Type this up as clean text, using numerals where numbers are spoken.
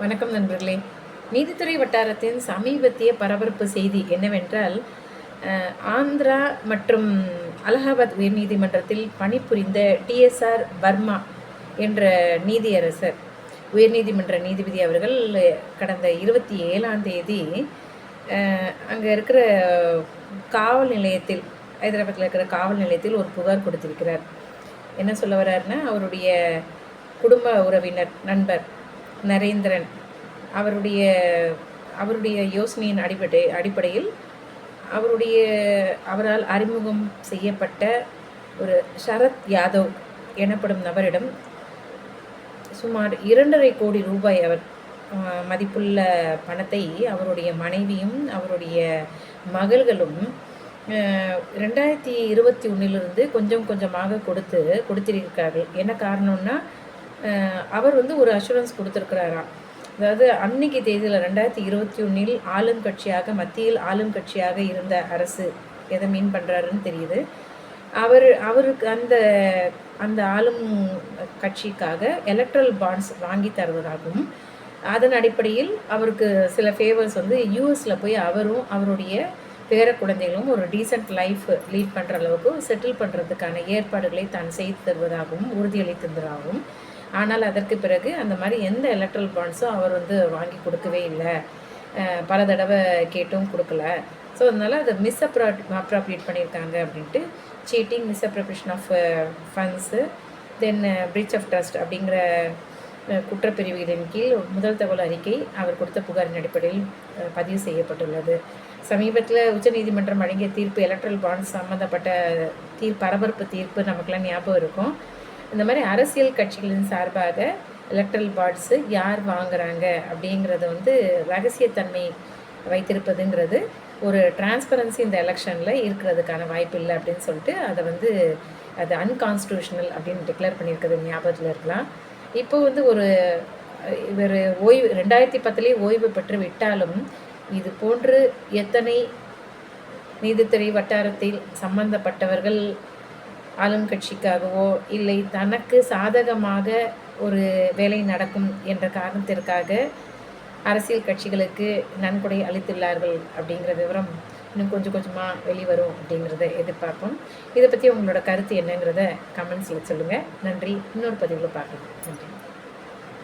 வணக்கம் நண்பர்களே. நீதித்துறை வட்டாரத்தின் சமீபத்திய பரபரப்பு செய்தி என்னவென்றால், ஆந்திரா மற்றும் அலகாபாத் உயர்நீதிமன்றத்தில் பணிபுரிந்த டிஎஸ்ஆர் வர்மா என்ற நீதியரசர், உயர்நீதிமன்ற நீதிபதி அவர்கள் கடந்த 27ஆம் தேதி அங்கே இருக்கிற காவல் நிலையத்தில், ஹைதராபாத்தில் இருக்கிற காவல் நிலையத்தில் ஒரு புகார் கொடுத்திருக்கிறார். என்ன சொல்ல வர்றாருன்னா, அவருடைய குடும்ப உறவினர் நண்பர் நரேந்திரன் அவருடைய யோசனையின் அடிப்படையில் அவரால் அறிமுகம் செய்யப்பட்ட ஒரு ஷரத் யாதவ் எனப்படும் நபரிடம் சுமார் 2.5 கோடி ரூபாய் அவர் மதிப்புள்ள பணத்தை அவருடைய மனைவியும் அவருடைய மகள்களும் 2021 கொஞ்சம் கொஞ்சமாக கொடுத்திருக்கிறார்கள். என்ன காரணம்னா, அவர் ஒரு அஷூரன்ஸ் கொடுத்துருக்கிறாராம். அதாவது அன்னைக்கு தேதியில் 2021 ஆளுங்கட்சியாக, மத்தியில் ஆளுங்கட்சியாக இருந்த அரசு எதை மீன் பண்ணுறாருன்னு தெரியுது. அவருக்கு அந்த ஆளும் கட்சிக்காக எலக்ட்ரல் பாண்ட்ஸ் வாங்கி தருவதாகவும், அதன் அடிப்படையில் அவருக்கு சில ஃபேவர்ஸ் யூஎஸில் போய் அவரும் அவருடைய பேர குழந்தைகளும் ஒரு டீசென்ட் லைஃப் லீட் பண்ணுற அளவுக்கு செட்டில் பண்ணுறதுக்கான ஏற்பாடுகளை தான் செய்து தருவதாகவும் உறுதியளித்திருந்ததாகவும், ஆனால் அதற்கு பிறகு அந்த மாதிரி எந்த எலக்ட்ரல் பாண்ட்ஸும் அவர் வாங்கி கொடுக்கவே இல்லை. பல தடவை கேட்டும் கொடுக்கல. ஸோ அதனால் அதை அப்ராப்ரியேட் பண்ணியிருக்காங்க அப்படின்ட்டு cheating, misappropriation of funds, then breach of trust அப்படிங்கிற குற்றப்பிரிவுகளின் கீழ் முதல் தகவல் அறிக்கை அவர் கொடுத்த புகாரின் அடிப்படையில் பதிவு செய்யப்பட்டுள்ளது. சமீபத்தில் உச்சநீதிமன்றம் வழங்கிய தீர்ப்பு, எலக்ட்ரல் பாண்ட்ஸ் சம்மந்தப்பட்ட பரபரப்பு தீர்ப்பு நமக்கெல்லாம் ஞாபகம் இருக்கும். இந்த மாதிரி அரசியல் கட்சிகளின் சார்பாக எலக்ட்ரல் பாண்ட்ஸு யார் வாங்குறாங்க அப்படிங்கிறது ரகசியத்தன்மை வைத்திருப்பதுங்கிறது ஒரு டிரான்ஸ்பரன்சி இந்த எலெக்ஷனில் இருக்கிறதுக்கான வாய்ப்பு இல்லை அப்படின்னு சொல்லிட்டு அது அன்கான்ஸ்டியூஷனல் அப்படின்னு டிக்ளேர் பண்ணியிருக்கிறது ஞாபகத்தில் இருக்கலாம். இப்போ இவர் 2010 ஓய்வு பெற்று விட்டாலும் இது போன்று எத்தனை நீதித்துறை வட்டாரத்தில் சம்பந்தப்பட்டவர்கள் ஆளும் கட்சிக்காகவோ இல்லை தனக்கு சாதகமாக ஒரு வேலை நடக்கும் என்ற காரணத்திற்காக அரசியல் கட்சிகளுக்கு நன்கொடை அளித்துள்ளார்கள் அப்படிங்கிற விவரம் இன்னும் கொஞ்சம் கொஞ்சமாக வெளிவரும் அப்படிங்கிறத எதிர்பார்ப்போம். இதை பற்றி உங்களோட கருத்து என்னங்கிறத கமெண்ட்ஸில் சொல்லுங்கள். நன்றி. இன்னொரு பதிவில் பார்க்கலாம். நன்றி.